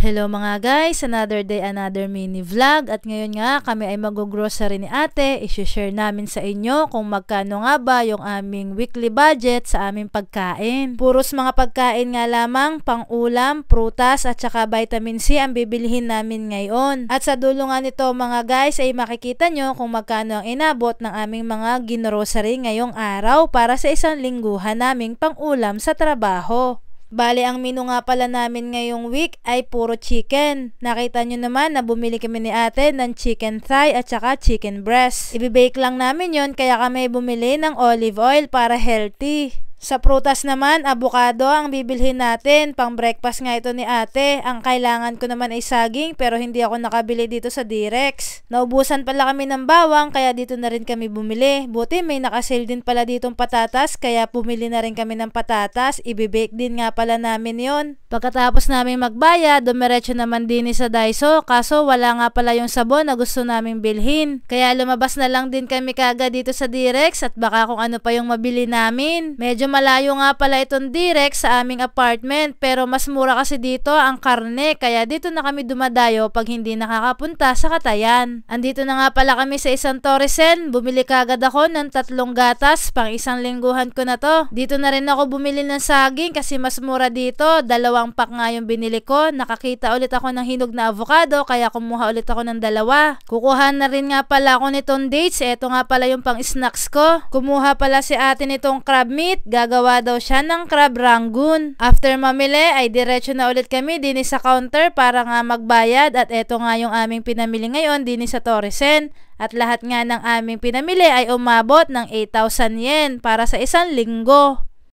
Hello mga guys, another day, another mini vlog. At ngayon nga kami ay mag-grocery ni ate. I-share namin sa inyo kung magkano nga ba yung aming weekly budget sa aming pagkain. Puros mga pagkain nga lamang, pang ulam, prutas at saka vitamin C ang bibilihin namin ngayon. At sa dulo nga nito mga guys ay makikita nyo kung magkano ang inabot ng aming mga ginrocery ngayong araw para sa isang lingguhan naming pang ulam sa trabaho. Bale, ang menu nga pala namin ngayong week ay puro chicken. Nakita nyo naman na bumili kami ni ate ng chicken thigh at saka chicken breast. Ibibake lang namin yon kaya kami bumili ng olive oil para healthy. Sa prutas naman, avocado ang bibilhin natin. Pang breakfast nga ito ni ate. Ang kailangan ko naman ay saging pero hindi ako nakabili dito sa Direx. Naubusan pala kami ng bawang kaya dito na rin kami bumili. Buti may nakasale din pala ditong patatas kaya bumili na rin kami ng patatas. Ibibake din nga pala namin yon. Pagkatapos namin magbayad, dumiretso naman din sa Daiso kaso wala nga pala yung sabon na gusto naming bilhin. Kaya lumabas na lang din kami kagad dito sa Direx at baka kung ano pa yung mabili namin. Medyo malayo nga pala itong Direx sa aming apartment pero mas mura kasi dito ang karne kaya dito na kami dumadayo pag hindi nakakapunta sa Katayan. Andito na nga pala kami sa isang Torresen, bumili kagad ako ng 3 gatas pang isang lingguhan ko na to. Dito na rin ako bumili ng saging kasi mas mura dito, 2 pack nga yung binili ko. Nakakita ulit ako ng hinog na avocado kaya kumuha ulit ako ng 2. Kukuha na rin nga pala ako nitong dates, eto nga pala yung pang snacks ko. Kumuha pala si ate nitong crab meat, gagawa daw siya ng crab rangoon. After mamili ay diretso na ulit kami din sa counter para nga magbayad at eto nga yung aming pinamili ngayon din sa Torresen. At lahat nga ng aming pinamili ay umabot ng 8,000 yen para sa isang linggo.